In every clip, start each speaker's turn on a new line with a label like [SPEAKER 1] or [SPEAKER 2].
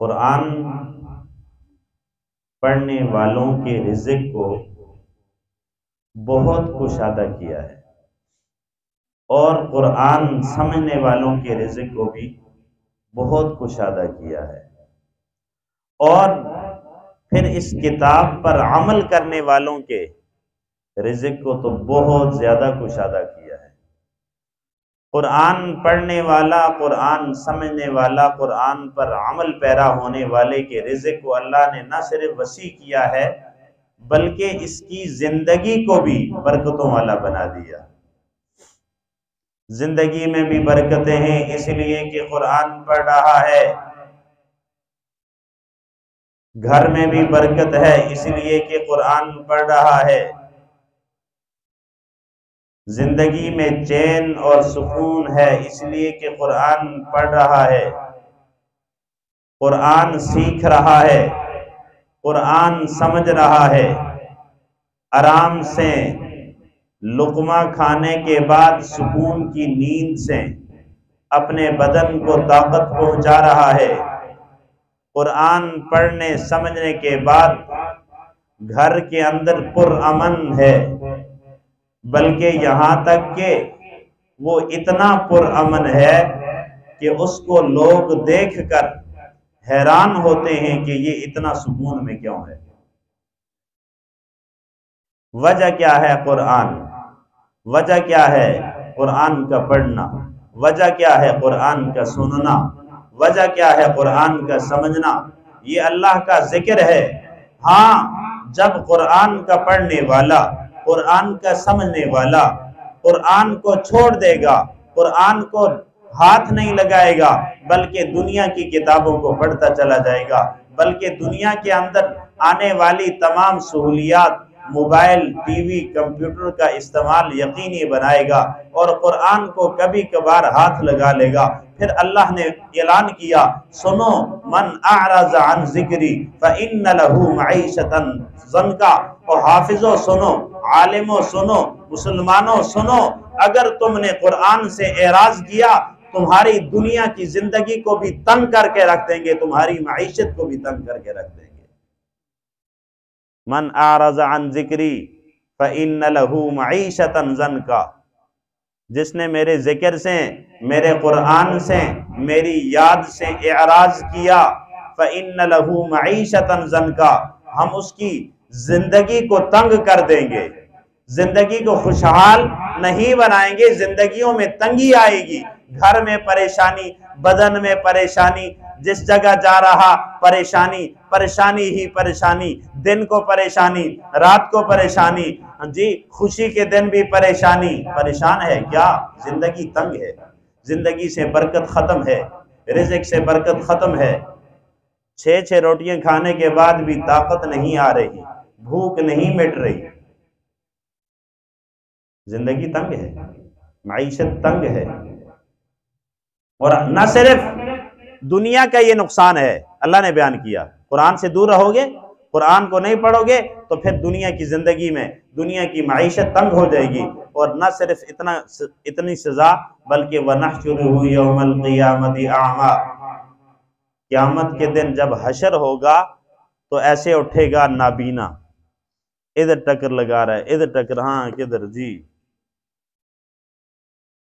[SPEAKER 1] قرآن پڑھنے والوں کے رزق کو بہت کشادہ کیا ہے، اور قرآن سمجھنے والوں کے رزق کو بھی بہت کشادہ کیا ہے، اور پھر اس کتاب پر عمل کرنے والوں کے رزق کو تو بہت زیادہ کشادہ کیا ہے۔ قرآن پڑھنے والا، قرآن سمجھنے والا، قرآن پر عمل پیرا ہونے والے کے رزق کو اللہ نے نہ صرف وسیع کیا ہے بلکہ اس کی زندگی کو بھی برکتوں والا بنا دیا۔ زندگی میں بھی برکتیں ہیں اس لیے کہ قرآن پڑھ رہا ہے، گھر میں بھی برکت ہے اس لیے کہ قرآن پڑھ رہا ہے، زندگی میں چین اور سکون ہے اس لیے کہ قرآن پڑھ رہا ہے، قرآن سیکھ رہا ہے، قرآن سمجھ رہا ہے، آرام سے لقمہ کھانے کے بعد سکون کی نیند سے اپنے بدن کو طاقت پہنچا رہا ہے، قرآن پڑھنے سمجھنے کے بعد گھر کے اندر پرامن ہے، بلکہ یہاں تک کہ وہ اتنا پرامن ہے کہ اس کو لوگ دیکھ کر حیران ہوتے ہیں کہ یہ اتنا سکون میں کیوں ہے۔ وجہ کیا ہے؟ قرآن۔ وجہ کیا ہے؟ قرآن کا پڑھنا۔ وجہ کیا ہے؟ قرآن کا سننا۔ وجہ کیا ہے؟ قرآن کا سمجھنا۔ یہ اللہ کا ذکر ہے۔ ہاں، جب قرآن کا پڑھنے والا، قرآن کا سمجھنے والا قرآن کو چھوڑ دے گا، قرآن کو ہاتھ نہیں لگائے گا، بلکہ دنیا کی کتابوں کو پڑھتا چلا جائے گا، بلکہ دنیا کے اندر آنے والی تمام سہولیات، موبائل، ٹی وی، کمپیوٹر کا استعمال یقینی بنائے گا اور قرآن کو کبھی کبھار ہاتھ لگا لے گا۔ پھر اللہ نے اعلان کیا، سنو من اعرض عن ذکری فإن له معیشتا ضنکا۔ اور حافظوں سنو، عالموں سنو، مسلمانوں سنو، اگر تم نے قرآن سے اعراض کیا تمہاری دنیا کی زندگی کو بھی تنگ کر کے رکھ دیں گے، تمہاری معیشت کو بھی تنگ کر کے رکھ دیں گے۔ من اعرض عن ذکری فإن له معیشتا ضنکا۔ جس نے میرے ذکر سے، میرے قرآن سے، میری یاد سے اعراض کیا، فإن له معیشتا ضنکا، ہم اس کی زندگی کو تنگ کر دیں گے، زندگی کو خوشحال نہیں بنائیں گے، زندگیوں میں تنگی آئے گی، گھر میں پریشانی، بدن میں پریشانی، جس جگہ جا رہا پریشانی، پریشانی ہی پریشانی، دن کو پریشانی، رات کو پریشانی، جی خوشی کے دن بھی پریشانی۔ پریشان ہے کیا؟ زندگی تنگ ہے، زندگی سے برکت ختم ہے، رزق سے برکت ختم ہے، 6 روٹیاں کھانے کے بعد بھی طاقت نہیں آ رہی، بھوک نہیں مٹ رہی، زندگی تنگ ہے، معیشت تنگ ہے۔ اور نہ صرف دنیا کا یہ نقصان ہے، اللہ نے بیان کیا، قرآن سے دور رہو گے، قرآن کو نہیں پڑھو گے تو پھر دنیا کی زندگی میں دنیا کی معیشت تنگ ہو جائے گی، اور نہ صرف اتنی سزا بلکہ وَنَحْشُرُهُ يَوْمَ الْقِيَامَةِ أَعْمَى، قیامت کے دن جب حشر ہوگا تو ایسے اٹھے گا نابینا، ادھر ٹکر لگا رہا ہے، ادھر ٹکر، ہاں کدھر جی،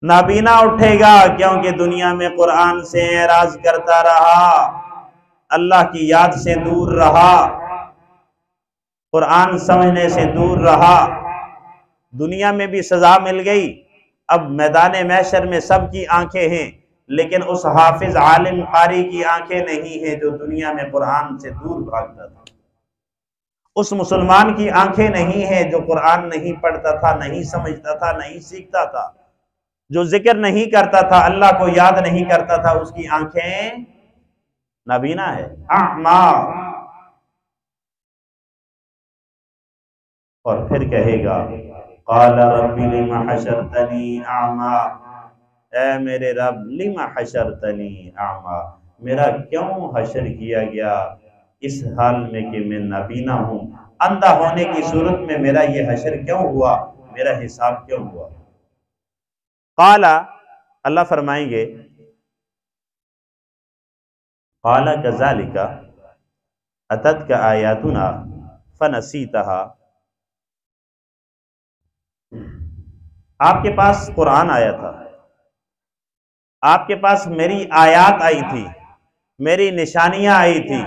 [SPEAKER 1] نابینا اٹھے گا، کیونکہ دنیا میں قرآن سے اعراض کرتا رہا، اللہ کی یاد سے دور رہا، قرآن سمجھنے سے دور رہا، دنیا میں بھی سزا مل گئی۔ اب میدان محشر میں سب کی آنکھیں ہیں، لیکن اس حافظ عالم قاری کی آنکھیں نہیں ہیں جو دنیا میں قرآن سے دور بھاگتا تھا، اس مسلمان کی آنکھیں نہیں ہیں جو قرآن نہیں پڑھتا تھا، نہیں سمجھتا تھا، نہیں سیکھتا تھا، جو ذکر نہیں کرتا تھا، اللہ کو یاد نہیں کرتا تھا، اس کی آنکھیں نابینا ہے، اعمیٰ۔ اور پھر کہے گا قال رب لم حشرتنی اعمیٰ، اے میرے رب لم حشرتنی اعمیٰ، میرا کیوں حشر کیا گیا اس حال میں کہ میں نابینا ہوں، اندھا ہونے کی صورت میں میرا یہ حشر کیوں ہوا، میرا حساب کیوں ہوا؟ قال، اللہ فرمائیں گے قال کذالک اتتک آیاتنا فنسیتہا، آپ کے پاس قرآن آیا تھا، آپ کے پاس میری آیات آئی تھی، میری نشانیاں آئی تھی،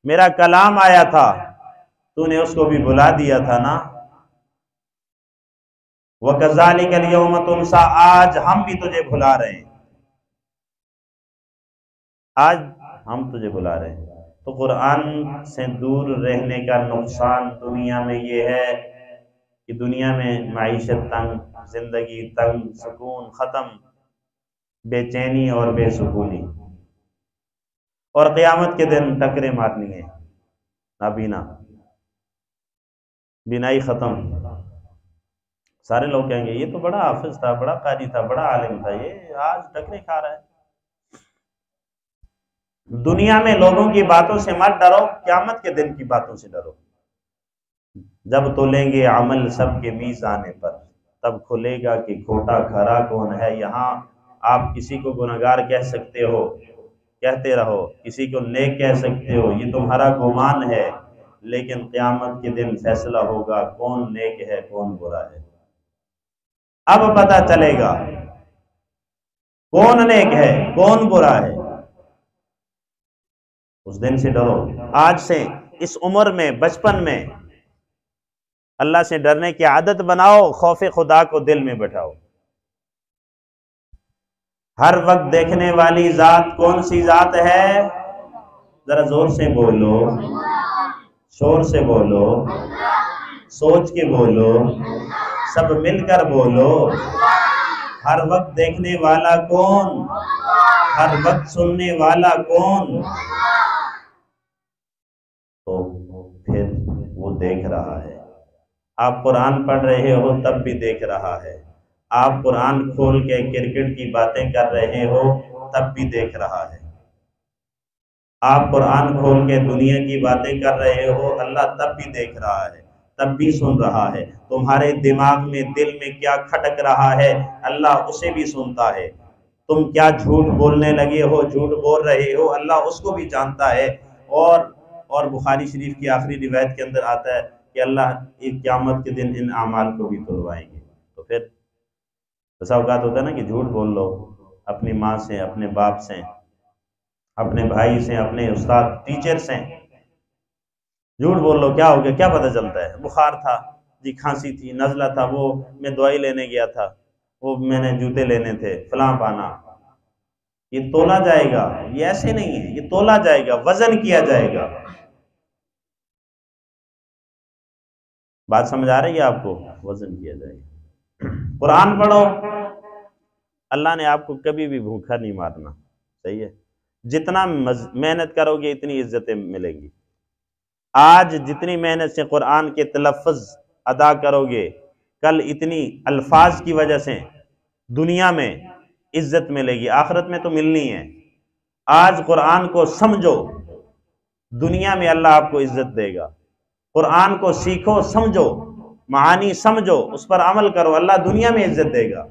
[SPEAKER 1] میرا کلام آیا تھا، تو نے اس کو بھی بھلا دیا تھا نا۔ وَكَذَلِكَ الْيَوْمَ تُنْسَى، آج ہم بھی تجھے بھلا رہے ہیں، آج ہم تجھے بھلا رہے ہیں۔ تو قرآن سے دور رہنے کا نقصان دنیا میں یہ ہے کہ دنیا میں معیشت تنگ، زندگی تنگ، سکون ختم، بے چینی اور بے سکونی، اور قیامت کے دن ٹکرے مارنی ہے، نابینا، بینائی ختم۔ سارے لوگ کہیں گے یہ تو بڑا حافظ تھا، بڑا قاری تھا، بڑا عالم تھا، یہ آج ٹکرے کھا رہا ہے۔ دنیا میں لوگوں کی باتوں سے مت ڈرو، قیامت کے دن کی باتوں سے ڈرو۔ جب تولیں گے عمل سب کے میزان پر، تب کھلے گا کہ کھوٹا کھرا کون ہے۔ یہاں آپ کسی کو گنہگار کہہ سکتے ہو، کہتے رہو، کسی کو نیک کہہ سکتے ہو، یہ تمہارا گمان ہے، لیکن قیامت کے دن فیصلہ ہوگا کون نیک ہے کون برا ہے۔ اب پتہ چلے گا کون نیک ہے کون برا ہے۔ اس دن سے ڈرو، آج سے اس عمر میں، بچپن میں اللہ سے ڈرنے کی عادت بناؤ، خوف خدا کو دل میں بٹھاؤ۔ ہر وقت دیکھنے والی ذات کون سی ذات ہے؟ ذرا زور سے بولو، شور سے بولو، سوچ کے بولو، سب مل کر بولو۔ ہر وقت دیکھنے والا کون؟ ہر وقت سننے والا کون؟ تو پھر وہ دیکھ رہا ہے۔ آپ قرآن پڑھ رہے ہو تب بھی دیکھ رہا ہے، آپ قرآن کھول کے کرکٹ کی باتیں کر رہے ہو تب بھی دیکھ رہا ہے، آپ قرآن کھول کے دنیا کی باتیں کر رہے ہو اللہ تب بھی دیکھ رہا ہے، تب بھی سن رہا ہے۔ تمہارے دماغ میں، دل میں کیا کھٹک رہا ہے اللہ اسے بھی سنتا ہے۔ تم کیا جھوٹ بولنے لگے ہو، جھوٹ بول رہے ہو، اللہ اس کو بھی جانتا ہے۔ اور بخاری شریف کی آخری روایت کے اندر آتا ہے کہ اللہ ایک قیامت کے دن ان اعمال کو بھی تلوائیں گے۔ تو پھر ایسا اوقات ہوتا ہے نا کہ جھوٹ بول لو، اپنی ماں سے، اپنے باپ سے، اپنے بھائی سے، اپنے استاد ٹیچر سے جھوٹ بول لو، کیا ہو گیا، کیا پتہ چلتا ہے؟ بخار تھا جی، کھانسی تھی، نزلہ تھا، وہ میں دوائی لینے گیا تھا، وہ میں نے جوتے لینے تھے، فلاں پانا۔ یہ تولا جائے گا، یہ ایسے نہیں ہے، یہ تولا جائے گا، وزن کیا جائے گا۔ بات سمجھ آ رہی ہے آپ کو؟ وزن کیا جائے گا۔ قرآن پڑھو، اللہ نے آپ کو کبھی بھی بھوکا نہیں مارنا، صحیح ہے؟ جتنا محنت کرو گے اتنی عزتیں ملیں گی۔ آج جتنی محنت سے قرآن کے تلفظ ادا کرو گے، کل اتنی الفاظ کی وجہ سے دنیا میں عزت ملے گی، آخرت میں تو ملنی ہے۔ آج قرآن کو سمجھو، دنیا میں اللہ آپ کو عزت دے گا۔ قرآن کو سیکھو، سمجھو، معانی سمجھو، اس پر عمل کرو، اللہ دنیا میں عزت دے گا۔